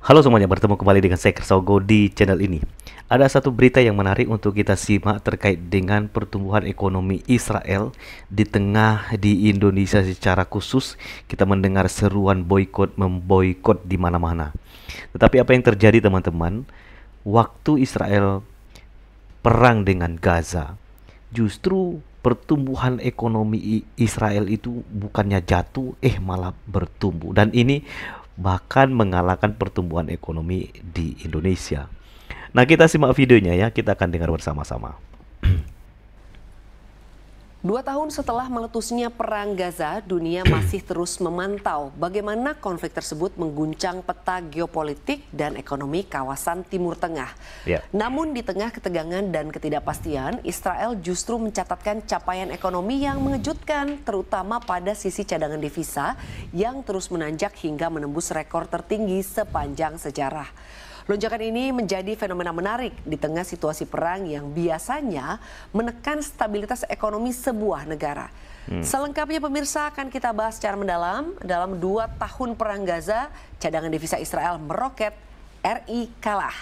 Halo semuanya, bertemu kembali dengan saya Kersogo di channel ini. Ada satu berita yang menarik untuk kita simak terkait dengan pertumbuhan ekonomi Israel di Indonesia secara khusus. Kita mendengar seruan boykot memboikot di mana-mana. Tetapi apa yang terjadi teman-teman? Waktu Israel perang dengan Gaza, justru pertumbuhan ekonomi Israel itu bukannya jatuh, malah bertumbuh. Dan ini bahkan mengalahkan pertumbuhan ekonomi di Indonesia. Nah, kita simak videonya ya, kita akan dengar bersama-sama. 2 tahun setelah meletusnya Perang Gaza, dunia masih terus memantau bagaimana konflik tersebut mengguncang peta geopolitik dan ekonomi kawasan Timur Tengah. Ya. Namun di tengah ketegangan dan ketidakpastian, Israel justru mencatatkan capaian ekonomi yang mengejutkan, terutama pada sisi cadangan devisa yang terus menanjak hingga menembus rekor tertinggi sepanjang sejarah. Lonjakan ini menjadi fenomena menarik di tengah situasi perang yang biasanya menekan stabilitas ekonomi sebuah negara. Selengkapnya pemirsa akan kita bahas secara mendalam. Dalam 2 tahun perang Gaza, cadangan devisa Israel meroket, RI kalah.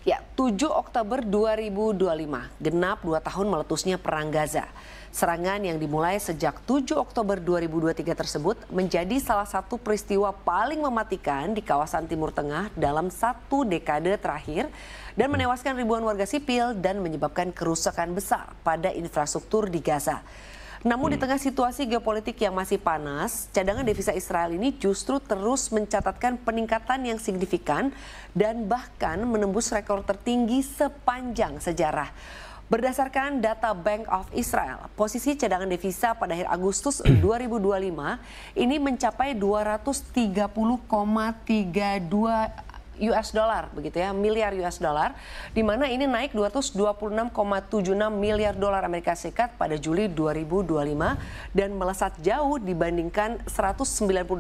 Ya, 7 Oktober 2025, genap 2 tahun meletusnya Perang Gaza. Serangan yang dimulai sejak 7 Oktober 2023 tersebut menjadi salah satu peristiwa paling mematikan di kawasan Timur Tengah dalam 1 dekade terakhir dan menewaskan ribuan warga sipil dan menyebabkan kerusakan besar pada infrastruktur di Gaza. Namun di tengah situasi geopolitik yang masih panas, cadangan devisa Israel ini justru terus mencatatkan peningkatan yang signifikan dan bahkan menembus rekor tertinggi sepanjang sejarah. Berdasarkan data Bank of Israel, posisi cadangan devisa pada akhir Agustus 2025 ini mencapai 230,32 US dollar begitu ya, miliar US dollar, di mana ini naik 226,76 miliar dolar Amerika Serikat pada Juli 2025 dan melesat jauh dibandingkan 198,55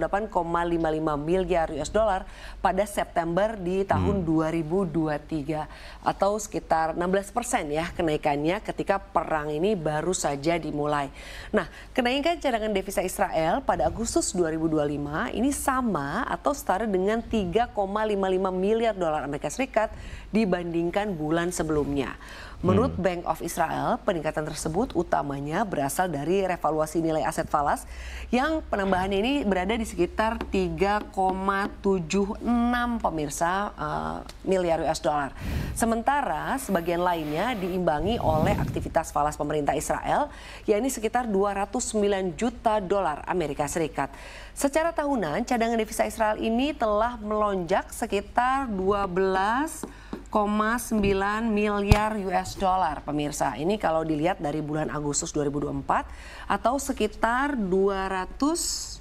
miliar US dollar pada September di tahun 2023 atau sekitar 16% ya kenaikannya ketika perang ini baru saja dimulai. Nah, kenaikan cadangan devisa Israel pada Agustus 2025 ini sama atau setara dengan 3,55 miliar dolar Amerika Serikat dibandingkan bulan sebelumnya. Menurut Bank of Israel, peningkatan tersebut utamanya berasal dari revaluasi nilai aset falas yang penambahannya ini berada di sekitar 3,76 pemirsa miliar US dollar. Sementara sebagian lainnya diimbangi oleh aktivitas falas pemerintah Israel, yakni sekitar 209 juta dolar Amerika Serikat. Secara tahunan, cadangan devisa Israel ini telah melonjak sekitar 12,9 miliar US dollar pemirsa. Ini kalau dilihat dari bulan Agustus 2024 atau sekitar 217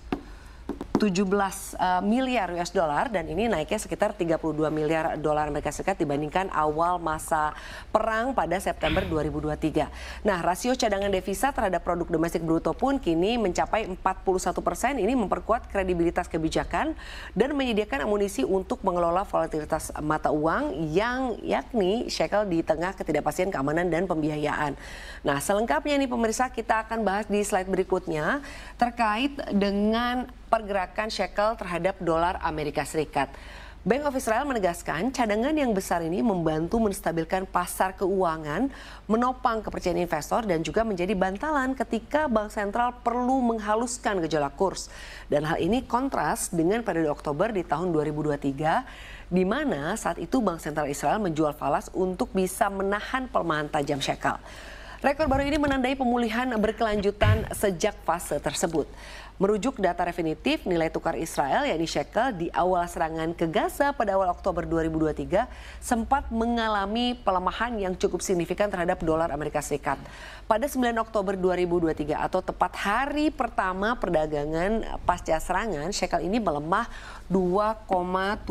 miliar US dollar dan ini naiknya sekitar 32 miliar dolar Amerika Serikat dibandingkan awal masa perang pada September 2023. Nah, rasio cadangan devisa terhadap produk domestik bruto pun kini mencapai 41%. Ini memperkuat kredibilitas kebijakan dan menyediakan amunisi untuk mengelola volatilitas mata uang yang yakni shekel di tengah ketidakpastian keamanan dan pembiayaan. Nah, selengkapnya nih pemirsa kita akan bahas di slide berikutnya terkait dengan pergerakan shekel terhadap dolar Amerika Serikat. Bank of Israel menegaskan cadangan yang besar ini membantu menstabilkan pasar keuangan, menopang kepercayaan investor dan juga menjadi bantalan ketika bank sentral perlu menghaluskan gejolak kurs. Dan hal ini kontras dengan periode Oktober di tahun 2023 di mana saat itu bank sentral Israel menjual falas untuk bisa menahan pelemahan tajam shekel. Rekor baru ini menandai pemulihan berkelanjutan sejak fase tersebut. Merujuk data definitif, nilai tukar Israel yakni shekel di awal serangan ke Gaza pada awal Oktober 2023 sempat mengalami pelemahan yang cukup signifikan terhadap dolar Amerika Serikat. Pada 9 Oktober 2023 atau tepat hari pertama perdagangan pasca serangan, shekel ini melemah 2,73%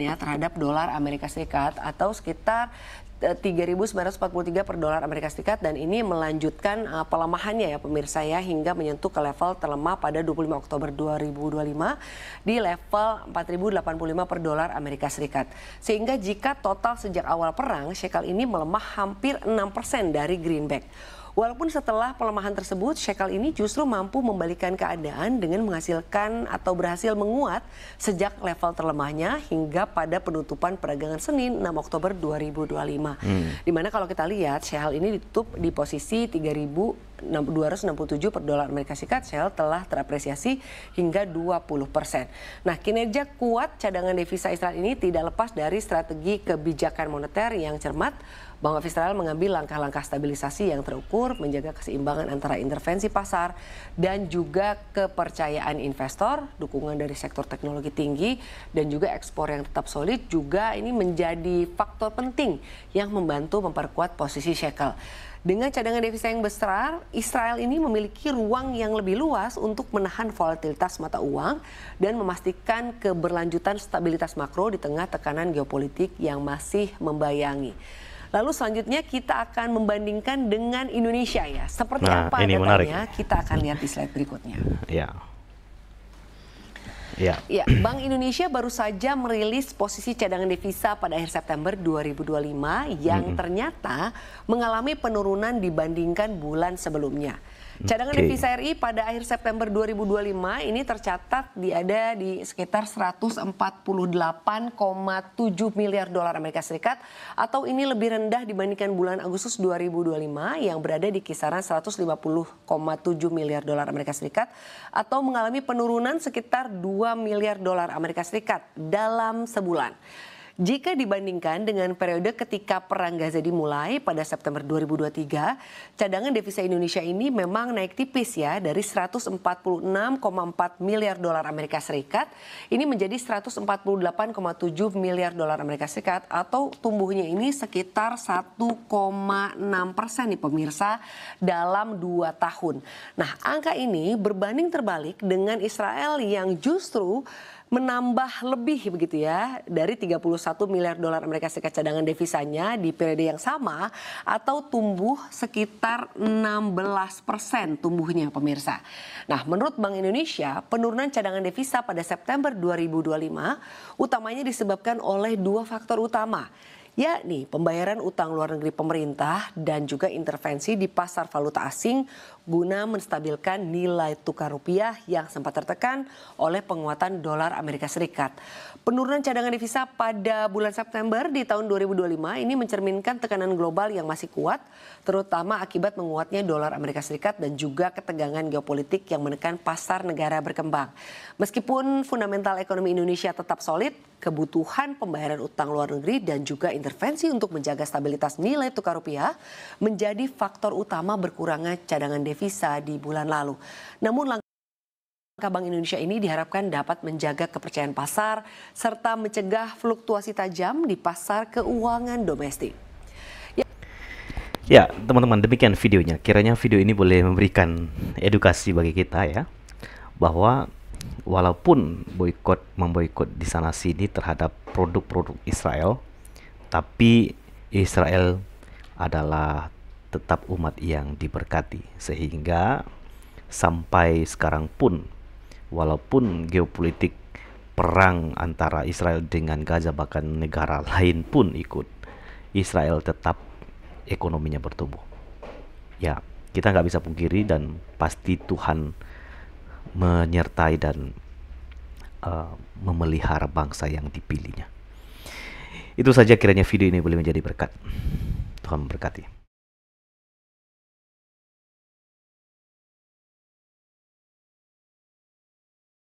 ya terhadap dolar Amerika Serikat atau sekitar 3.943 per dolar Amerika Serikat dan ini melanjutkan pelemahannya ya pemirsa ya hingga menyentuh ke level terlemah pada 25 Oktober 2025 di level 4.085 per dolar Amerika Serikat. Sehingga jika total sejak awal perang shekel ini melemah hampir 6% dari greenback. Walaupun setelah pelemahan tersebut, shekel ini justru mampu membalikan keadaan dengan menghasilkan atau berhasil menguat sejak level terlemahnya hingga pada penutupan perdagangan Senin 6 Oktober 2025. Di mana kalau kita lihat shekel ini ditutup di posisi 3.267 per dolar Amerika Serikat. Shekel telah terapresiasi hingga 20%. Nah, kinerja kuat cadangan devisa Israel ini tidak lepas dari strategi kebijakan moneter yang cermat. Bank of Israel mengambil langkah-langkah stabilisasi yang terukur, menjaga keseimbangan antara intervensi pasar dan juga kepercayaan investor, dukungan dari sektor teknologi tinggi, dan juga ekspor yang tetap solid juga ini menjadi faktor penting yang membantu memperkuat posisi shekel. Dengan cadangan devisa yang besar, Israel ini memiliki ruang yang lebih luas untuk menahan volatilitas mata uang dan memastikan keberlanjutan stabilitas makro di tengah tekanan geopolitik yang masih membayangi. Lalu selanjutnya kita akan membandingkan dengan Indonesia ya. Seperti apa ini datanya, menarik. kita akan lihat di slide berikutnya. Ya. Ya, Bank Indonesia baru saja merilis posisi cadangan devisa pada akhir September 2025 yang ternyata mengalami penurunan dibandingkan bulan sebelumnya. Cadangan devisa RI pada akhir September 2025 ini tercatat ada di sekitar 148,7 miliar dolar Amerika Serikat atau ini lebih rendah dibandingkan bulan Agustus 2025 yang berada di kisaran 150,7 miliar dolar Amerika Serikat atau mengalami penurunan sekitar 2 miliar dolar Amerika Serikat dalam sebulan. Jika dibandingkan dengan periode ketika Perang Gaza dimulai pada September 2023, cadangan devisa Indonesia ini memang naik tipis ya dari 146,4 miliar dolar Amerika Serikat ini menjadi 148,7 miliar dolar Amerika Serikat atau tumbuhnya ini sekitar 1,6% nih pemirsa dalam 2 tahun. Nah, angka ini berbanding terbalik dengan Israel yang justru menambah lebih begitu ya dari 31 miliar dolar Amerika Serikat cadangan devisanya di periode yang sama atau tumbuh sekitar 16% tumbuhnya pemirsa. Nah, menurut Bank Indonesia, penurunan cadangan devisa pada September 2025 utamanya disebabkan oleh 2 faktor utama, yakni pembayaran utang luar negeri pemerintah dan juga intervensi di pasar valuta asing guna menstabilkan nilai tukar rupiah yang sempat tertekan oleh penguatan dolar Amerika Serikat. Penurunan cadangan devisa pada bulan September di tahun 2025 ini mencerminkan tekanan global yang masih kuat, terutama akibat menguatnya dolar Amerika Serikat dan juga ketegangan geopolitik yang menekan pasar negara berkembang. Meskipun fundamental ekonomi Indonesia tetap solid, kebutuhan pembayaran utang luar negeri dan juga intervensi untuk menjaga stabilitas nilai tukar rupiah menjadi faktor utama berkurangnya cadangan devisa di bulan lalu. Namun langkah Bank Indonesia ini diharapkan dapat menjaga kepercayaan pasar serta mencegah fluktuasi tajam di pasar keuangan domestik. Ya, teman-teman, demikian videonya. Kiranya video ini boleh memberikan edukasi bagi kita ya, bahwa walaupun memboikot di sana sini terhadap produk-produk Israel, tapi Israel adalah tetap umat yang diberkati, sehingga sampai sekarang pun walaupun geopolitik perang antara Israel dengan Gaza bahkan negara lain pun ikut, Israel tetap ekonominya bertumbuh. Ya, kita nggak bisa pungkiri dan pasti Tuhan menyertai dan memelihara bangsa yang dipilihnya. Itu saja kiranya video ini boleh menjadi berkat. Tuhan memberkati.